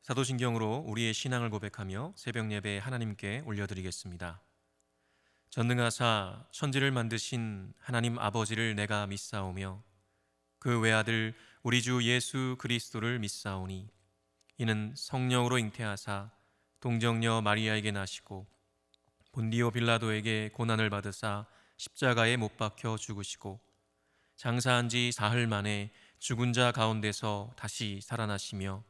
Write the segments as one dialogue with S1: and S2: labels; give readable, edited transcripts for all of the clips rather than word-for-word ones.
S1: 사도신경으로 우리의 신앙을 고백하며 새벽 예배 하나님께 올려드리겠습니다. 전능하사 천지를 만드신 하나님 아버지를 내가 믿사오며 그 외아들 우리 주 예수 그리스도를 믿사오니 이는 성령으로 잉태하사 동정녀 마리아에게 나시고 본디오 빌라도에게 고난을 받으사 십자가에 못 박혀 죽으시고 장사한 지 사흘 만에 죽은 자 가운데서 다시 살아나시며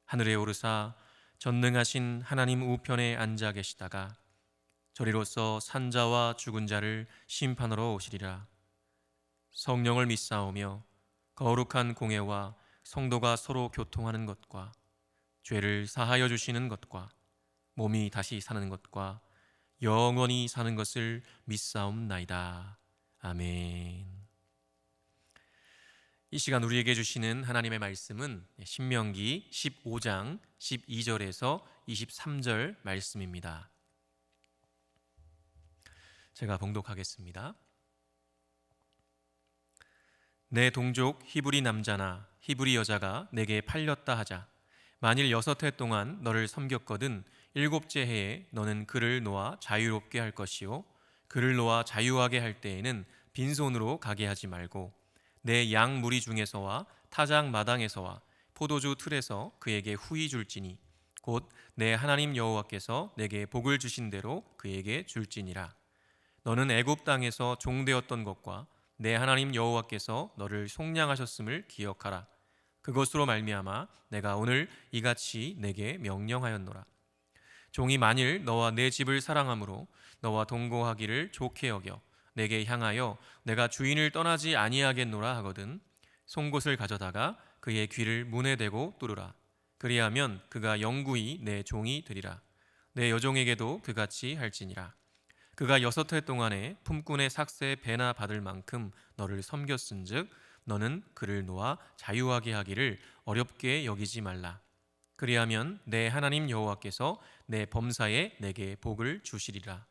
S1: 하늘에 오르사 전능하신 하나님 우편에 앉아 계시다가 저리로서 산자와 죽은 자를 심판하러 오시리라. 성령을 믿사오며 거룩한 공예와 성도가 서로 교통하는 것과 죄를 사하여 주시는 것과 몸이 다시 사는 것과 영원히 사는 것을 믿사옵나이다. 아멘. 이 시간 우리에게 주시는 하나님의 말씀은 신명기 15장 12절에서 23절 말씀입니다. 제가 봉독하겠습니다. 내 동족 히브리 남자나 히브리 여자가 내게 팔렸다 하자. 만일 6해 동안 너를 섬겼거든 7째 해에 너는 그를 놓아 자유롭게 할 것이요 그를 놓아 자유하게 할 때에는 빈손으로 가게 하지 말고 내 양 무리 중에서와 타작 마당에서와 포도주 틀에서 그에게 후히 줄지니 곧 내 하나님 여호와께서 내게 복을 주신 대로 그에게 줄지니라. 너는 애굽 땅에서 종되었던 것과 내 하나님 여호와께서 너를 속량하셨음을 기억하라. 그것으로 말미암아 내가 오늘 이같이 내게 명령하였노라. 종이 만일 너와 내 집을 사랑함으로 너와 동거하기를 좋게 여겨 내게 향하여 내가 주인을 떠나지 아니하겠노라 하거든 송곳을 가져다가 그의 귀를 문에 대고 뚫으라. 그리하면 그가 영구히 내 종이 되리라. 내 여종에게도 그같이 할지니라. 그가 6해 동안에 품꾼의 삭세 배나 받을 만큼 너를 섬겼은즉 너는 그를 놓아 자유하게 하기를 어렵게 여기지 말라. 그리하면 내 하나님 여호와께서 내 범사에 내게 복을 주시리라.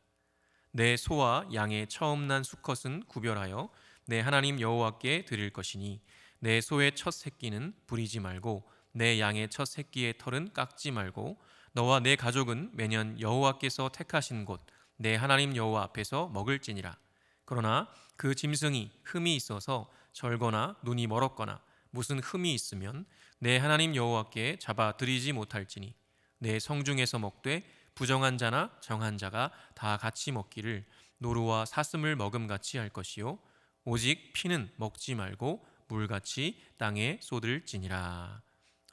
S1: 내 소와 양의 처음 난 수컷은 구별하여 내 하나님 여호와께 드릴 것이니 내 소의 첫 새끼는 부리지 말고 내 양의 첫 새끼의 털은 깎지 말고 너와 내 가족은 매년 여호와께서 택하신 곳 내 하나님 여호와 앞에서 먹을지니라. 그러나 그 짐승이 흠이 있어서 절거나 눈이 멀었거나 무슨 흠이 있으면 내 하나님 여호와께 잡아 드리지 못할지니 내 성중에서 먹되 부정한 자나 정한 자가 다 같이 먹기를 노루와 사슴을 먹음같이 할 것이요 오직 피는 먹지 말고 물같이 땅에 쏟을지니라.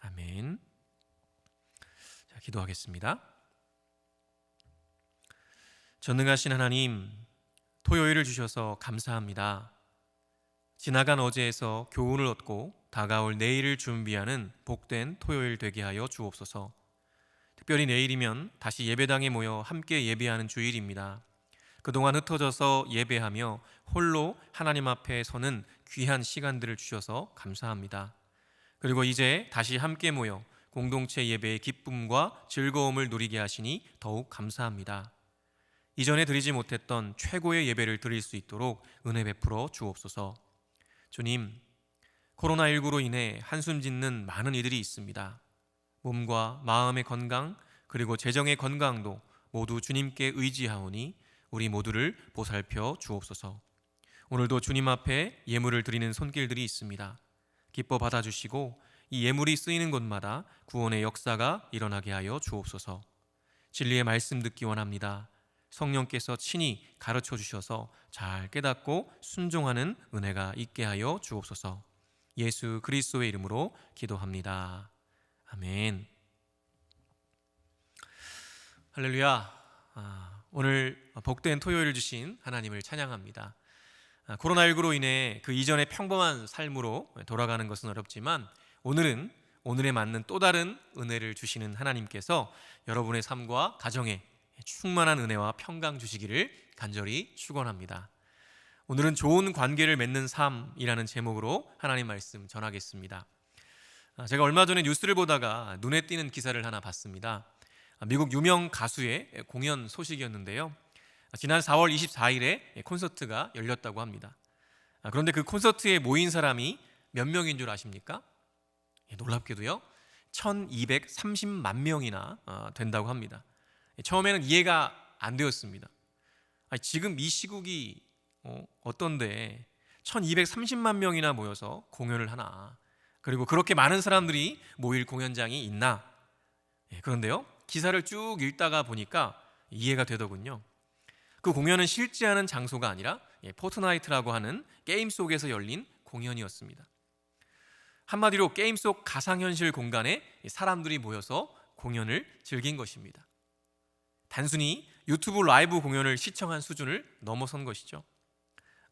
S1: 아멘. 자, 기도하겠습니다. 전능하신 하나님, 토요일을 주셔서 감사합니다. 지나간 어제에서 교훈을 얻고 다가올 내일을 준비하는 복된 토요일 되게 하여 주옵소서. 특별히 내일이면 다시 예배당에 모여 함께 예배하는 주일입니다. 그동안 흩어져서 예배하며 홀로 하나님 앞에 서는 귀한 시간들을 주셔서 감사합니다. 그리고 이제 다시 함께 모여 공동체 예배의 기쁨과 즐거움을 누리게 하시니 더욱 감사합니다. 이전에 드리지 못했던 최고의 예배를 드릴 수 있도록 은혜 베풀어 주옵소서. 주님, 코로나19로 인해 한숨 짓는 많은 이들이 있습니다. 몸과 마음의 건강 그리고 재정의 건강도 모두 주님께 의지하오니 우리 모두를 보살펴 주옵소서. 오늘도 주님 앞에 예물을 드리는 손길들이 있습니다. 기뻐 받아주시고 이 예물이 쓰이는 곳마다 구원의 역사가 일어나게 하여 주옵소서. 진리의 말씀 듣기 원합니다. 성령께서 친히 가르쳐 주셔서 잘 깨닫고 순종하는 은혜가 있게 하여 주옵소서. 예수 그리스도의 이름으로 기도합니다. 아멘. 할렐루야. 오늘 복된 토요일을 주신 하나님을 찬양합니다. 코로나19로 인해 그 이전의 평범한 삶으로 돌아가는 것은 어렵지만 오늘은 오늘에 맞는 또 다른 은혜를 주시는 하나님께서 여러분의 삶과 가정에 충만한 은혜와 평강 주시기를 간절히 축원합니다. 오늘은 좋은 관계를 맺는 삶이라는 제목으로 하나님 말씀 전하겠습니다. 제가 얼마 전에 뉴스를 보다가 눈에 띄는 기사를 하나 봤습니다. 미국 유명 가수의 공연 소식이었는데요. 지난 4월 24일에 콘서트가 열렸다고 합니다. 그런데 그 콘서트에 모인 사람이 몇 명인 줄 아십니까? 놀랍게도요, 1230만 명이나 된다고 합니다. 처음에는 이해가 안 되었습니다. 지금 이 시국이 어떤데 1230만 명이나 모여서 공연을 하나, 그리고 그렇게 많은 사람들이 모일 공연장이 있나. 그런데요, 기사를 쭉 읽다가 보니까 이해가 되더군요. 그 공연은 실제 하는 장소가 아니라 포트나이트라고 하는 게임 속에서 열린 공연이었습니다. 한마디로 게임 속 가상현실 공간에 사람들이 모여서 공연을 즐긴 것입니다. 단순히 유튜브 라이브 공연을 시청한 수준을 넘어선 것이죠.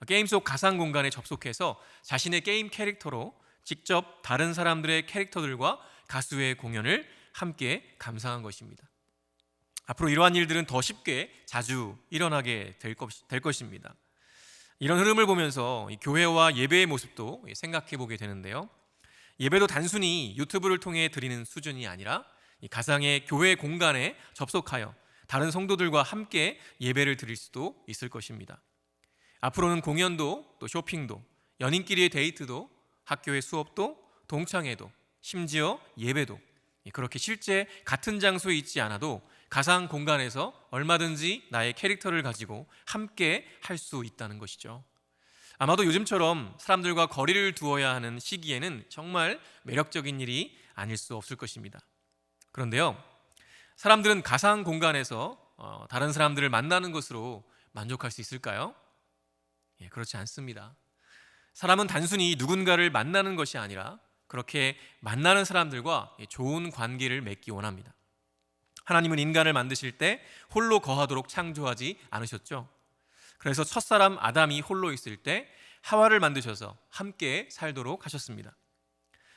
S1: 게임 속 가상 공간에 접속해서 자신의 게임 캐릭터로 직접 다른 사람들의 캐릭터들과 가수의 공연을 함께 감상한 것입니다. 앞으로 이러한 일들은 더 쉽게 자주 일어나게 될 것입니다. 이런 흐름을 보면서 교회와 예배의 모습도 생각해 보게 되는데요. 예배도 단순히 유튜브를 통해 드리는 수준이 아니라 이 가상의 교회 공간에 접속하여 다른 성도들과 함께 예배를 드릴 수도 있을 것입니다. 앞으로는 공연도, 또 쇼핑도, 연인끼리의 데이트도, 학교의 수업도, 동창회도, 심지어 예배도 그렇게 실제 같은 장소에 있지 않아도 가상 공간에서 얼마든지 나의 캐릭터를 가지고 함께 할 수 있다는 것이죠. 아마도 요즘처럼 사람들과 거리를 두어야 하는 시기에는 정말 매력적인 일이 아닐 수 없을 것입니다. 그런데요, 사람들은 가상 공간에서 다른 사람들을 만나는 것으로 만족할 수 있을까요? 그렇지 않습니다. 사람은 단순히 누군가를 만나는 것이 아니라 그렇게 만나는 사람들과 좋은 관계를 맺기 원합니다. 하나님은 인간을 만드실 때 홀로 거하도록 창조하지 않으셨죠. 그래서 첫사람 아담이 홀로 있을 때 하와를 만드셔서 함께 살도록 하셨습니다.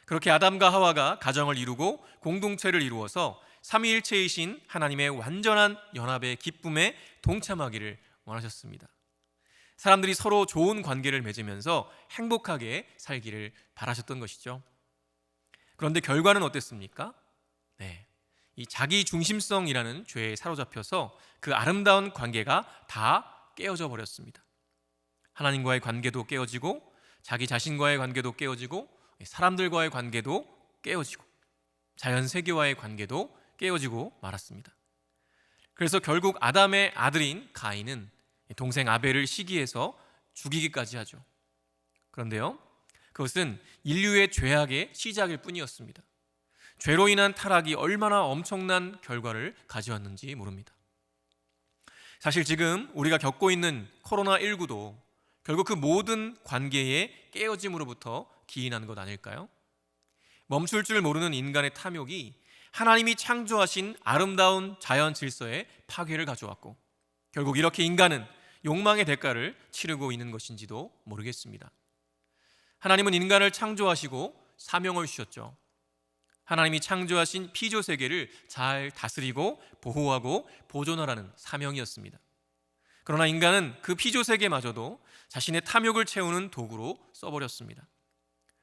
S1: 그렇게 아담과 하와가 가정을 이루고 공동체를 이루어서 삼위일체이신 하나님의 완전한 연합의 기쁨에 동참하기를 원하셨습니다. 사람들이 서로 좋은 관계를 맺으면서 행복하게 살기를 바라셨던 것이죠. 그런데 결과는 어땠습니까? 이 자기 중심성이라는 죄에 사로잡혀서 그 아름다운 관계가 다 깨어져 버렸습니다. 하나님과의 관계도 깨어지고, 자기 자신과의 관계도 깨어지고, 사람들과의 관계도 깨어지고, 자연 세계와의 관계도 깨어지고 말았습니다. 그래서 결국 아담의 아들인 가인은 동생 아벨을 시기해서 죽이기까지 하죠. 그런데요, 그것은 인류의 죄악의 시작일 뿐이었습니다. 죄로 인한 타락이 얼마나 엄청난 결과를 가져왔는지 모릅니다. 사실 지금 우리가 겪고 있는 코로나19도 결국 그 모든 관계의 깨어짐으로부터 기인하는 것 아닐까요? 멈출 줄 모르는 인간의 탐욕이 하나님이 창조하신 아름다운 자연 질서에 파괴를 가져왔고, 결국 이렇게 인간은 욕망의 대가를 치르고 있는 것인지도 모르겠습니다. 하나님은 인간을 창조하시고 사명을 주셨죠. 하나님이 창조하신 피조 세계를 잘 다스리고 보호하고 보존하라는 사명이었습니다. 그러나 인간은 그 피조 세계마저도 자신의 탐욕을 채우는 도구로 써버렸습니다.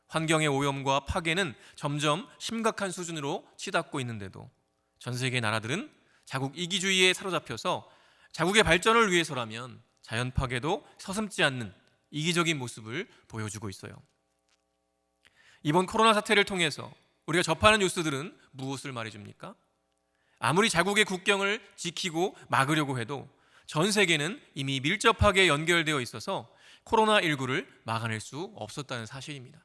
S1: 환경의 오염과 파괴는 점점 심각한 수준으로 치닫고 있는데도 전 세계 나라들은 자국 이기주의에 사로잡혀서 자국의 발전을 위해서라면 자연 파괴도 서슴지 않는 이기적인 모습을 보여주고 있어요. 이번 코로나 사태를 통해서 우리가 접하는 뉴스들은 무엇을 말해줍니까? 아무리 자국의 국경을 지키고 막으려고 해도 전 세계는 이미 밀접하게 연결되어 있어서 코로나19를 막아낼 수 없었다는 사실입니다.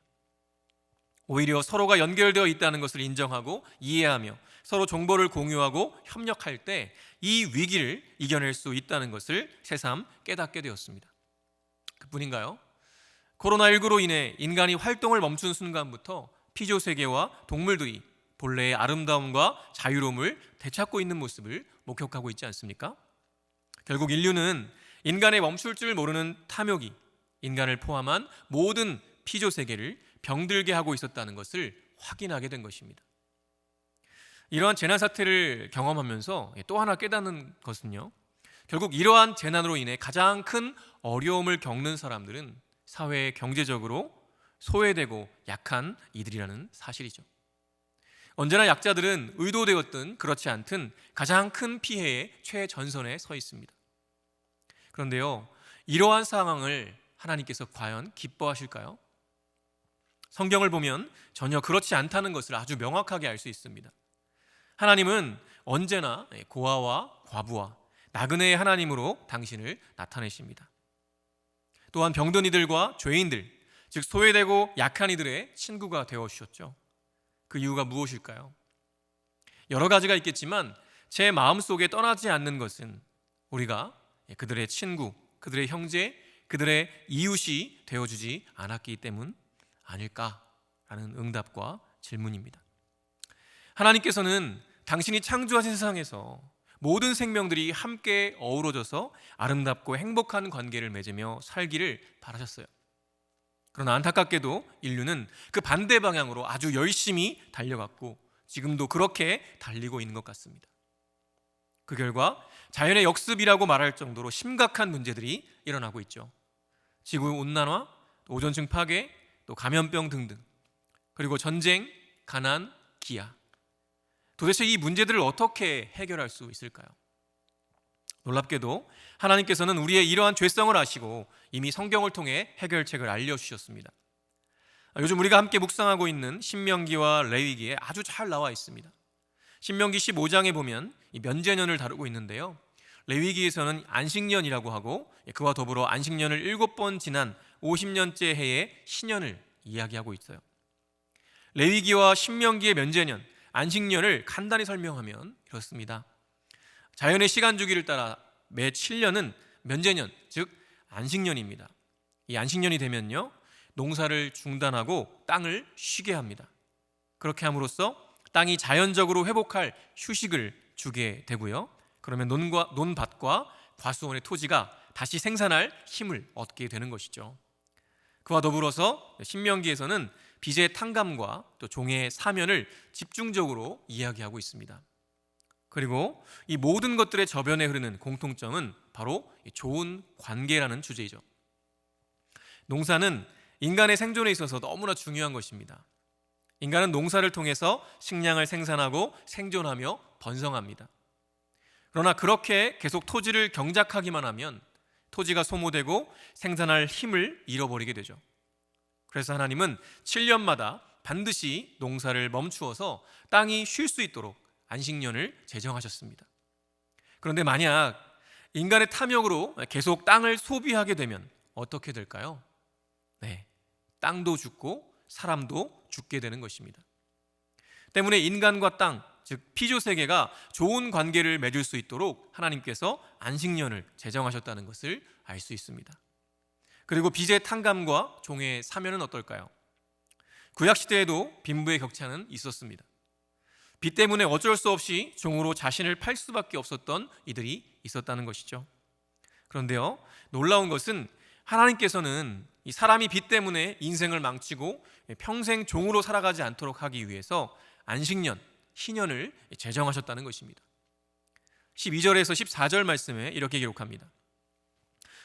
S1: 오히려 서로가 연결되어 있다는 것을 인정하고 이해하며 서로 정보를 공유하고 협력할 때 이 위기를 이겨낼 수 있다는 것을 새삼 깨닫게 되었습니다. 그뿐인가요? 코로나19로 인해 인간이 활동을 멈춘 순간부터 피조 세계와 동물들이 본래의 아름다움과 자유로움을 되찾고 있는 모습을 목격하고 있지 않습니까? 결국 인류는 인간의 멈출 줄 모르는 탐욕이 인간을 포함한 모든 피조 세계를 병들게 하고 있었다는 것을 확인하게 된 것입니다. 이러한 재난 사태를 경험하면서 또 하나 깨닫는 것은요, 결국 이러한 재난으로 인해 가장 큰 어려움을 겪는 사람들은 사회 경제적으로 소외되고 약한 이들이라는 사실이죠. 언제나 약자들은 의도되었든 그렇지 않든 가장 큰 피해의 최전선에 서 있습니다. 그런데요, 이러한 상황을 하나님께서 과연 기뻐하실까요? 성경을 보면 전혀 그렇지 않다는 것을 아주 명확하게 알 수 있습니다. 하나님은 언제나 고아와 과부와 나그네의 하나님으로 당신을 나타내십니다. 또한 병든 이들과 죄인들, 즉 소외되고 약한 이들의 친구가 되어주셨죠. 그 이유가 무엇일까요? 여러 가지가 있겠지만 제 마음속에 떠나지 않는 것은 우리가 그들의 친구, 그들의 형제, 그들의 이웃이 되어주지 않았기 때문 아닐까라는 응답과 질문입니다. 하나님께서는 당신이 창조하신 세상에서 모든 생명들이 함께 어우러져서 아름답고 행복한 관계를 맺으며 살기를 바라셨어요. 그러나 안타깝게도 인류는 그 반대 방향으로 아주 열심히 달려갔고 지금도 그렇게 달리고 있는 것 같습니다. 그 결과 자연의 역습이라고 말할 정도로 심각한 문제들이 일어나고 있죠. 지구온난화, 오존층 파괴, 또 감염병 등등, 그리고 전쟁, 가난, 기아. 도대체 이 문제들을 어떻게 해결할 수 있을까요? 놀랍게도 하나님께서는 우리의 이러한 죄성을 아시고 이미 성경을 통해 해결책을 알려주셨습니다. 요즘 우리가 함께 묵상하고 있는 신명기와 레위기에 아주 잘 나와 있습니다. 신명기 15장에 보면 이 면제년을 다루고 있는데요, 레위기에서는 안식년이라고 하고 그와 더불어 안식년을 7번 지난 50년째 해의 신년을 이야기하고 있어요. 레위기와 신명기의 면제년, 안식년을 간단히 설명하면 이렇습니다. 자연의 시간 주기를 따라 매 7년은 면제년, 즉 안식년입니다. 이 안식년이 되면요, 농사를 중단하고 땅을 쉬게 합니다. 그렇게 함으로써 땅이 자연적으로 회복할 휴식을 주게 되고요, 그러면 논밭과 과수원의 토지가 다시 생산할 힘을 얻게 되는 것이죠. 그와 더불어서 신명기에서는 빚의 탕감과 또 종의 사면을 집중적으로 이야기하고 있습니다. 그리고 이 모든 것들의 저변에 흐르는 공통점은 바로 좋은 관계라는 주제이죠. 농사는 인간의 생존에 있어서 너무나 중요한 것입니다. 인간은 농사를 통해서 식량을 생산하고 생존하며 번성합니다. 그러나 그렇게 계속 토지를 경작하기만 하면 토지가 소모되고 생산할 힘을 잃어버리게 되죠. 그래서 하나님은 7년마다 반드시 농사를 멈추어서 땅이 쉴 수 있도록 안식년을 제정하셨습니다. 그런데 만약 인간의 탐욕으로 계속 땅을 소비하게 되면 어떻게 될까요? 네, 땅도 죽고 사람도 죽게 되는 것입니다. 때문에 인간과 땅, 즉 피조세계가 좋은 관계를 맺을 수 있도록 하나님께서 안식년을 제정하셨다는 것을 알 수 있습니다. 그리고 빚의 탕감과 종의 사면은 어떨까요? 구약시대에도 빈부의 격차는 있었습니다. 빚 때문에 어쩔 수 없이 종으로 자신을 팔 수밖에 없었던 이들이 있었다는 것이죠. 그런데요, 놀라운 것은 하나님께서는 이 사람이 빚 때문에 인생을 망치고 평생 종으로 살아가지 않도록 하기 위해서 안식년, 희년을 제정하셨다는 것입니다. 12절에서 14절 말씀에 이렇게 기록합니다.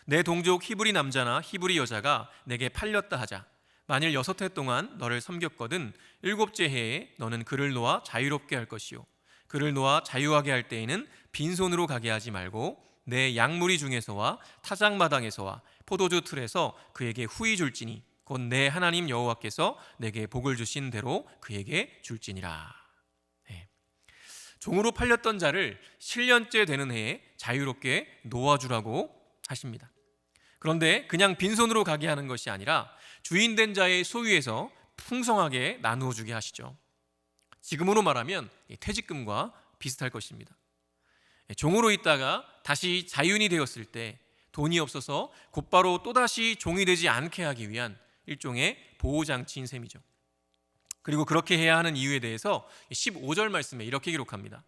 S1: 내 동족 히브리 남자나 히브리 여자가 내게 팔렸다 하자. 만일 6해 동안 너를 섬겼거든 7째 해에 너는 그를 놓아 자유롭게 할 것이요, 그를 놓아 자유하게 할 때에는 빈손으로 가게 하지 말고 내 양무리 중에서와 타작마당에서와 포도주 틀에서 그에게 후히 줄지니 곧 내 하나님 여호와께서 내게 복을 주신 대로 그에게 줄지니라. 네. 종으로 팔렸던 자를 7년째 되는 해에 자유롭게 놓아주라고 하십니다. 그런데 그냥 빈손으로 가게 하는 것이 아니라 주인된 자의 소유에서 풍성하게 나누어 주게 하시죠. 지금으로 말하면 퇴직금과 비슷할 것입니다. 종으로 있다가 다시 자유인이 되었을 때 돈이 없어서 곧바로 또다시 종이 되지 않게 하기 위한 일종의 보호장치인 셈이죠. 그리고 그렇게 해야 하는 이유에 대해서 15절 말씀에 이렇게 기록합니다.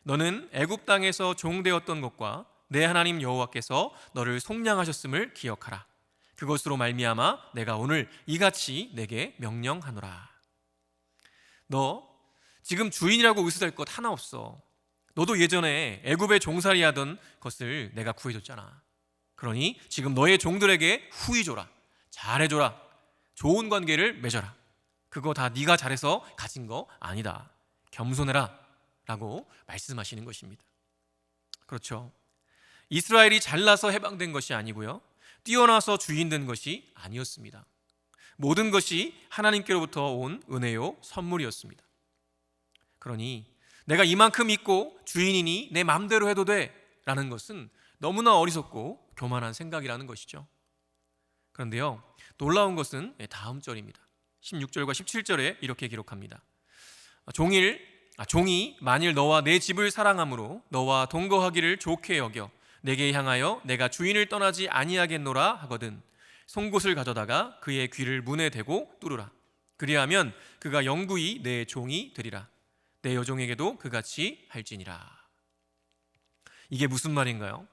S1: 너는 애굽 땅에서 종되었던 것과 내 하나님 여호와께서 너를 속량하셨음을 기억하라. 그것으로 말미암아 내가 오늘 이같이 내게 명령하노라. 너 지금 주인이라고 의심할 것 하나 없어. 너도 예전에 애굽에 종살이 하던 것을 내가 구해줬잖아. 그러니 지금 너의 종들에게 후히 줘라, 잘해줘라, 좋은 관계를 맺어라. 그거 다 네가 잘해서 가진 거 아니다. 겸손해라 라고 말씀하시는 것입니다. 그렇죠. 이스라엘이 잘나서 해방된 것이 아니고요, 뛰어나서 주인된 것이 아니었습니다. 모든 것이 하나님께로부터 온 은혜요 선물이었습니다. 그러니 내가 이만큼 있고 주인이니 내 마음대로 해도 돼 라는 것은 너무나 어리석고 교만한 생각이라는 것이죠. 그런데요, 놀라운 것은 다음 절입니다. 16절과 17절에 이렇게 기록합니다. 종이 만일 너와 내 집을 사랑함으로 너와 동거하기를 좋게 여겨 내게 향하여 내가 주인을 떠나지 아니하겠노라 하거든 송곳을 가져다가 그의 귀를 문에 대고 뚫으라. 그리하면 그가 영구히 내 종이 되리라. 내 여종에게도 그같이 할지니라. 이게 무슨 말인가요?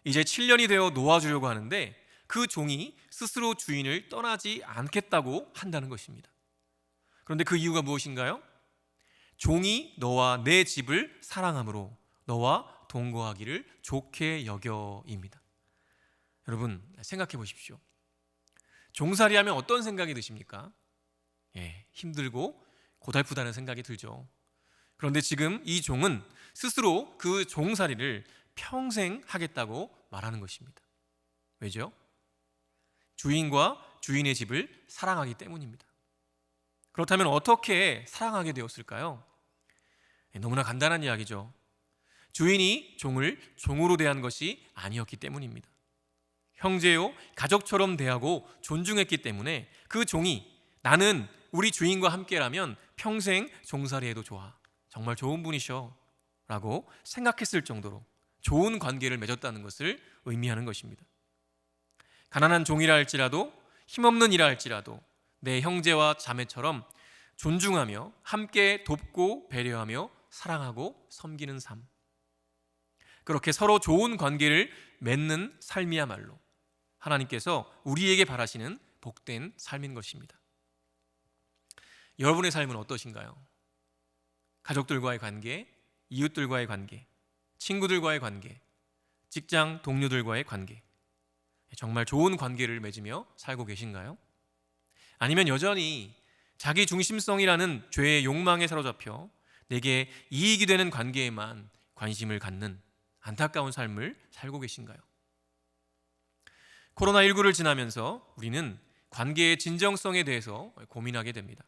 S1: 이제 7년이 되어 놓아주려고 하는데 그 종이 스스로 주인을 떠나지 않겠다고 한다는 것입니다. 그런데 그 이유가 무엇인가요? 종이 너와 내 집을 사랑함으로 너와 동거하기를 좋게 여겨입니다. 여러분 생각해 보십시오. 종살이하면 어떤 생각이 드십니까? 힘들고 고달프다는 생각이 들죠. 그런데 지금 이 종은 스스로 그 종살이를 평생 하겠다고 말하는 것입니다. 왜죠? 주인과 주인의 집을 사랑하기 때문입니다. 그렇다면 어떻게 사랑하게 되었을까요? 너무나 간단한 이야기죠. 주인이 종을 종으로 대한 것이 아니었기 때문입니다. 형제요, 가족처럼 대하고 존중했기 때문에 그 종이 나는 우리 주인과 함께라면 평생 종살이해도 좋아, 정말 좋은 분이셔 라고 생각했을 정도로 좋은 관계를 맺었다는 것을 의미하는 것입니다. 가난한 종이라 할지라도 힘없는 이라 할지라도 내 형제와 자매처럼 존중하며 함께 돕고 배려하며 사랑하고 섬기는 삶, 그렇게 서로 좋은 관계를 맺는 삶이야말로 하나님께서 우리에게 바라시는 복된 삶인 것입니다. 여러분의 삶은 어떠신가요? 가족들과의 관계, 이웃들과의 관계, 친구들과의 관계, 직장 동료들과의 관계, 정말 좋은 관계를 맺으며 살고 계신가요? 아니면 여전히 자기 중심성이라는 죄의 욕망에 사로잡혀 내게 이익이 되는 관계에만 관심을 갖는 안타까운 삶을 살고 계신가요? 코로나19를 지나면서 우리는 관계의 진정성에 대해서 고민하게 됩니다.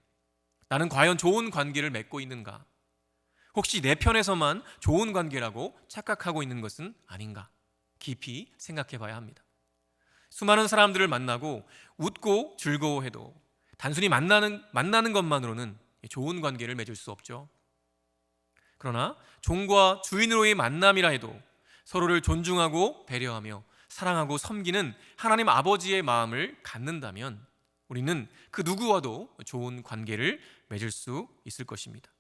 S1: 나는 과연 좋은 관계를 맺고 있는가? 혹시 내 편에서만 좋은 관계라고 착각하고 있는 것은 아닌가? 깊이 생각해 봐야 합니다. 수많은 사람들을 만나고 웃고 즐거워해도 단순히 만나는 것만으로는 좋은 관계를 맺을 수 없죠. 그러나 종과 주인으로의 만남이라 해도 서로를 존중하고 배려하며 사랑하고 섬기는 하나님 아버지의 마음을 갖는다면 우리는 그 누구와도 좋은 관계를 맺을 수 있을 것입니다.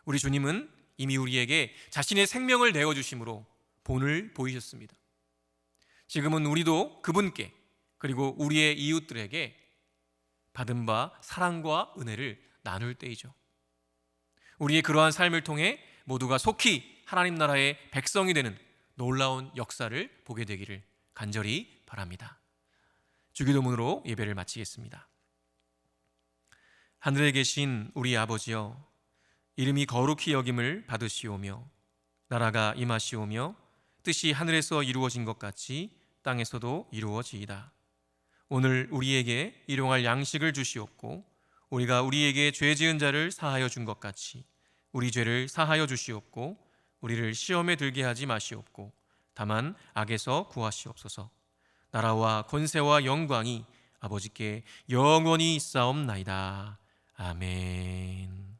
S1: 우리 주님은 이미 우리에게 자신의 생명을 내어주심으로 본을 보이셨습니다. 지금은 우리도 그분께 그리고 우리의 이웃들에게 받은 바 사랑과 은혜를 나눌 때이죠. 우리의 그러한 삶을 통해 모두가 속히 하나님 나라의 백성이 되는 놀라운 역사를 보게 되기를 간절히 바랍니다. 주기도문으로 예배를 마치겠습니다. 하늘에 계신 우리 아버지여, 이름이 거룩히 여김을 받으시오며 나라가 임하시오며 뜻이 하늘에서 이루어진 것 같이 땅에서도 이루어지이다. 오늘 우리에게 일용할 양식을 주시옵고 우리가 우리에게 죄 지은 자를 사하여 준 것 같이 우리 죄를 사하여 주시옵고 우리를 시험에 들게 하지 마시옵고 다만 악에서 구하시옵소서. 나라와 권세와 영광이 아버지께 영원히 있사옵나이다. 아멘.